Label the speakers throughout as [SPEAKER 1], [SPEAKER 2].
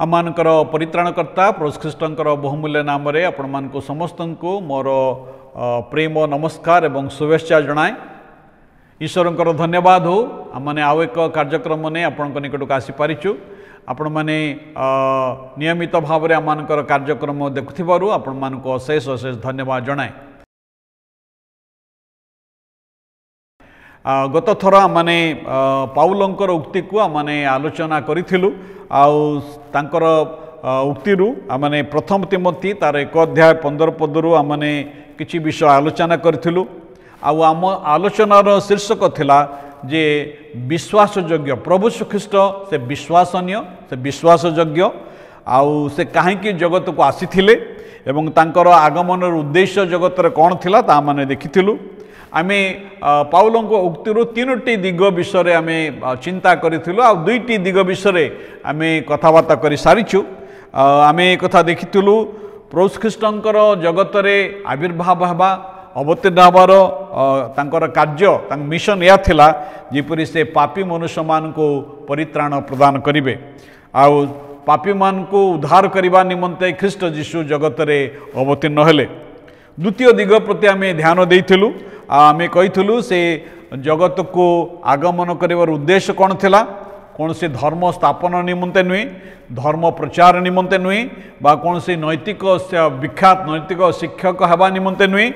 [SPEAKER 1] आमर परित्राणकर्ता प्रभु ख्रीष्टर बहुमूल्य नाम आपण मानक समस्त को मोर प्रेम नमस्कार एवं शुभेच्छा जनाए। ईश्वर धन्यवाद हो आमने आउ एक कार्यक्रम ने आपण निकट को आसीपारिचु। आपण मैंने नियमित भाव में आम कार्यक्रम देखुवर आपण मानक अशेष अशेष धन्यवाद जनाए। गत थर आमने पाउलंकर उक्ति को आमने आलोचना करिथिलु। तांकर उक्ति आमने प्रथम तिमोथी तार 1 अध्याय 15 पदरु आमने किछि विषय आलोचना करिथिलु। आम आलोचनार शीर्षक थिला जे विश्वासयोग्य प्रभु ख्रीष्ट से विश्वसनीय से विश्वासयोग्य आउ से कहीं जगत को आसीथिले एवं तांकर आगमन उद्देश्य जगत रे कौन थिला ता माने देखिथिलु। आमे पाउलंक उक्तिरु 3टी दिग विषय आमे चिंता करिथिलु आ 2टी दिग विषय आमे कथाबार्ता करि सारिछु। आमे कथा देखिथिलु प्रभु ख्रीष्टंकर जगत रे आविर्भाव हवा अवतीर्ण हबार तांकर कार्य तांक मिशन या थिला जेपरि से पापी मनुष्य मान को परित्राण प्रदान करिवे आउ पापी मान को उद्धार करने निमंते ख्रीष्ट जीशु जगत रे अवतीर्ण हेले। द्वितीय दिग प्रति आमे ध्यान देइथिलु। आमे कहिथिलु से जगत को आगमन करिवार उद्देश्य कौन थिला कौन से धर्म स्थापन निमंते नुहे धर्म प्रचार निमंते नुहे बा कौन से नैतिक विख्यात नैतिक शिक्षक हवा निमंते नुहे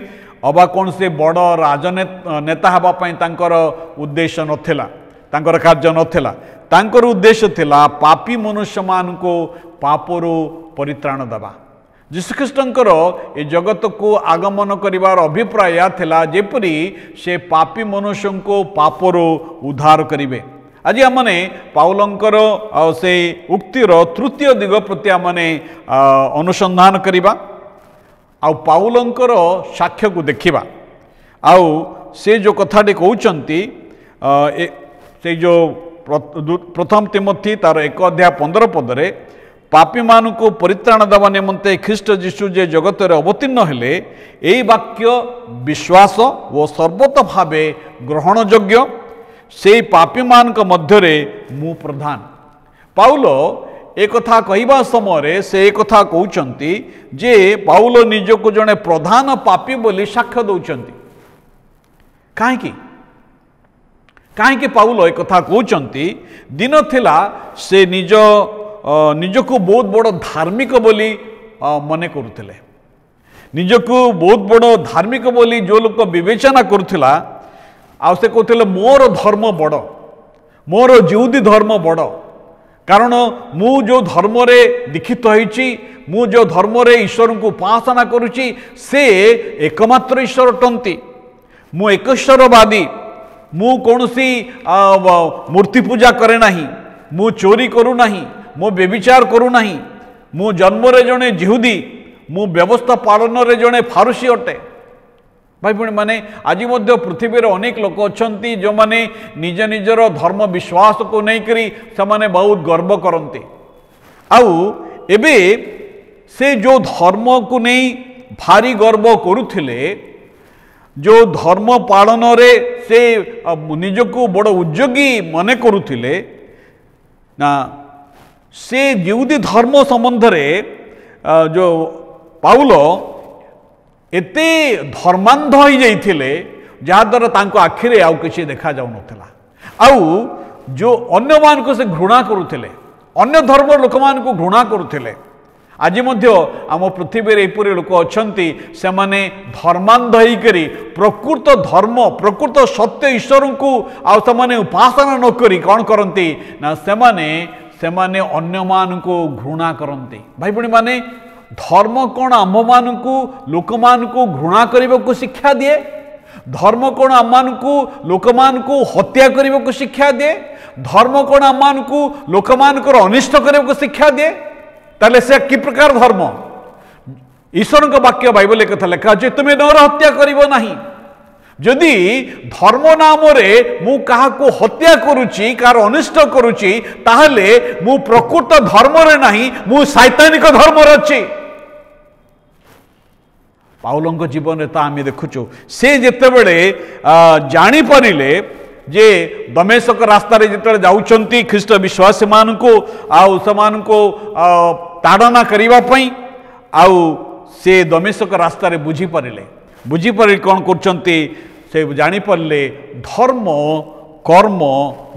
[SPEAKER 1] अबा कौन से बड़ राजनेता हवा पई तांकर उद्देश्य नथिला तांकर कार्य नथिला। तांकर उद्देश्य थिला पापी मनुष्य मान को पापरु परित्राण दबा। यीशुख्रीष्टंकर ए जगत को आगमन करिवार अभिप्राय थिला जेपरि से पापी मनुष्य को पापरु उद्धार करिवे। आज आमने पाउलंकर से उक्तिर तृतीय दिग प्रति आमने अनुसंधान करिबा आउ पाउलंकर साक्ष्य को देखिबा। आउ से जो कथाटी कहउचंती से जो प्रथम तिमोथी तार 1 अध्याय 15 पदरे पापी मान को परित्राण देवा निमंते ख्रीष्ट जीशु जे जगत रे अवतीर्ण हेले एई वाक्य विश्वास व सर्वत भावे ग्रहण योग्य से पापी मान मध्य मु प्रधान। पाउल एक कथा कहवा समय से एक कथा कहउचंती जे पाउल निजको जने प्रधान पापी बोली साक्ष्य दउचंती। काहे पाउल एक कथा कहउचंती दिन थिला से निजको बहुत बड़ धार्मिक बोली मने करुथिले। निजको बहुत बड़ धार्मिक बोली जो लोक विवेचना करुथिला आ से कहते मोर धर्म बड़ मोर यहूदी धर्म बड़ कारण मु जो धर्म रे दीक्षित होइछि मु जो धर्म रे ईश्वर को उपासना करुछि से एकमात्र ईश्वर अटंती मु एकईश्वरवादी मु कौनसी मूर्ति पूजा करे नाही मु चोरी करू नाही मु व्यभिचार करू नाही मु जन्म रे जने यहूदी मु व्यवस्था पालन रे जने फारूसी अटे। भाई भणी माने आज पृथ्वी रे अनेक लोक अछंती जो माने निज निजर धर्म विश्वास को नहीं करी से बहुत गर्व करते। आउ एबे से जो धर्म को नहीं भारी गर्व करुथिले जो धर्म पालन रे से निजको बड़ उद्योगी मने करुथिले ना से यहूदी धर्म संबंध रे जो पाउल एते धर्मांध हो जाइथिले जहाद्वारा तांको आखिरे आउ किछि देखा जाउ नथिला। आउ जो अन्य मान को से घृणा करुथिले अन्य धर्म लोक मान को घृणा करुथिले। आज मध्य आम पृथ्वी रे एपरि लोक अछंती से माने धर्मांध होई करी प्रकृत धर्म प्रकृत सत्य ईश्वर को आउ से उपासना न करी कौन करती ना से माने अन्य मान को घृणा करती। भाई भणी माने धर्म कौन आम मान को लोक मान को घृणा करने को शिक्षा दिए धर्म कौन आम मान को लोक मान को हत्या करने को शिक्षा दिए धर्म कौन आम मान को लोक मान को अनिष्ट करने को शिक्षा दिए ताले से कि प्रकार धर्म ईश्वर का वाक्य बाइबल एक कथा लिखा जे तुम्हें नर हत्या करिवो नाही। जदि धर्म नाम रे मु कहा को हत्या करुची कार अनिष्ट करुची ताहले मु प्रकृत धर्म रे नाही मु शैतानिक धर्म रे अछि। पाउलंक जीवन रे ता आमे देखुछु से जेते बेले जानि परिले जे दमेशक रास्तार जिते जाऊँच ख्रीष्ट विश्वासी मानू ताड़ना करने से दमेशक रास्तार बुझीपारे कौन कर जानीपारे धर्म कर्म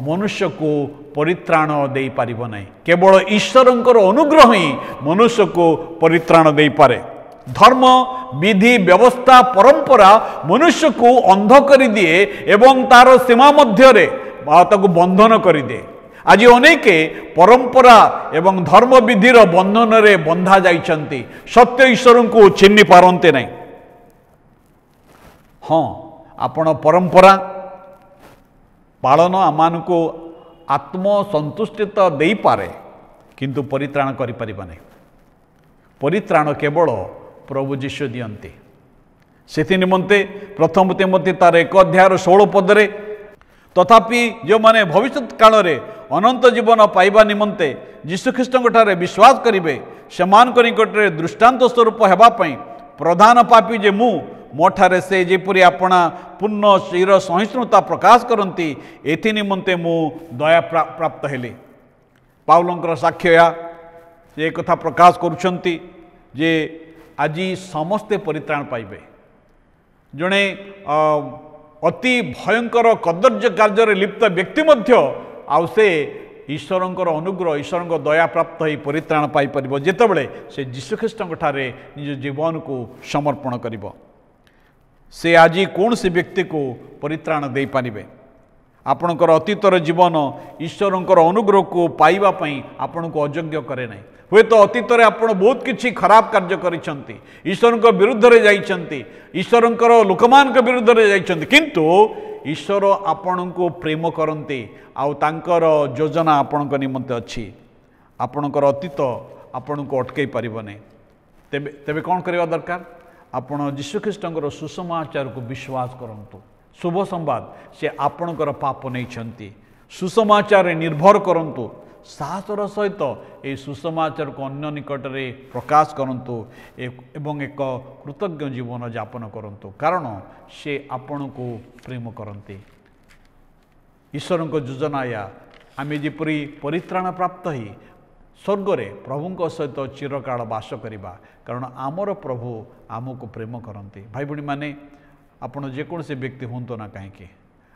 [SPEAKER 1] मनुष्य को परित्राण दे पारिब नहीं केवल ईश्वरंकर अनुग्रह ही मनुष्य को परित्राण दे पारे। धर्म विधि व्यवस्था परंपरा मनुष्य को अंध कर दिए एवं तार सीमा मध्य बंधन कर दिए। आज अनेक परंपरा एवं धर्म विधिर बंधन रे बंधा जाइछंती सत्य ईश्वर को चिन्ह पारंते नहीं। हाँ आपण परंपरा पालन आमान को आत्मसंतुष्टि तो दे पारे किंतु परित्राण करि परिबा नहीं। परित्राण केवल प्रभु जीशु दियंती से निमंते प्रथम तिमोथी तार 1 अध्याय 16 पदरे तथापि जो माने भविष्य काल रे अनंत जीवन पाइबा निमंते जीशुख्रीष्ट ठारे विश्वास करिवे सेमान निकट रे दृष्टांत स्वरूप हेबा पई प्रधान पापी जे मोठारे से जेपरी आपणा पूर्ण शिर सहिष्णुता प्रकाश करती एथि निमंते मु दया प्राप्त हेली। पाउलंकर साक्ष्य ये कथा प्रकाश करुछंती जे आज समस्ते परित्राण पाइबे। जड़े अति भयंकर कदर्य कार्य लिप्त व्यक्ति मध्य आउ से ईश्वरंकर अनुग्रह ईश्वर दया प्राप्त हो परित्राण पाई परिबो जेतेबेले से जीशुख्रीष्ट ठारे निज जीवन को समर्पण करिबो। से आज कौन से व्यक्ति को परित्राण दे पारिबे। आपणकर अतीतर जीवन ईश्वरंकर अनुग्रह को पाइबा पई आपन को अयोग्य करे नहीं। हुए तो अतीत रे आपण बहुत किछि खराब कार्य करिसंती ईश्वरंकर विरुद्ध रे जाइसंती ईश्वरंकर लोकमान के विरुद्ध रे जाइसंती किंतु ईश्वर आपण को प्रेम करते आउ तांकर योजना आपण निमंते अच्छी। आपणकर अतीत आपण को अटकई पारिब नहीं। तेबे तेबे कौन करवा दरकार आपण जीशुख्रीष्टर सुसमाचार को विश्वास करंतु। शुभ संवाद से आपणकर पाप नहीं सुसमाचार निर्भर करंतु साहसर सहित ये सुसमाचार को अन्य निकट में प्रकाश करंतु एवं एक कृतज्ञ जीवन यापन करंतु कारण से आपण को प्रेम करते। ईश्वर योजना या आम जपरी परित्राण प्राप्त ही स्वर्गरे प्रभु सहित चिरकाल बास करवा कारण आमर प्रभु आमको प्रेम करते। भाई भणी माने आपण जेकोसी व्यक्ति हूँ ना कहीं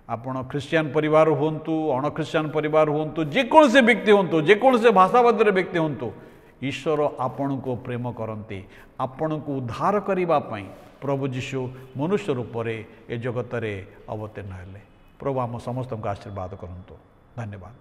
[SPEAKER 1] आपण ख्रिस्टियन परिवार हूँ अण ख्रिस्टियन परिवार हूँ जेकोसी व्यक्ति हूँ जेकोसी भाषावादी व्यक्ति हूँ ईश्वर आपण को प्रेम करते। आपण को उद्धार करने प्रभु जीशु मनुष्य रूप से ए जगत में अवतीर्ण हेले। प्रभु आम समस्त को आशीर्वाद करंतु। धन्यवाद।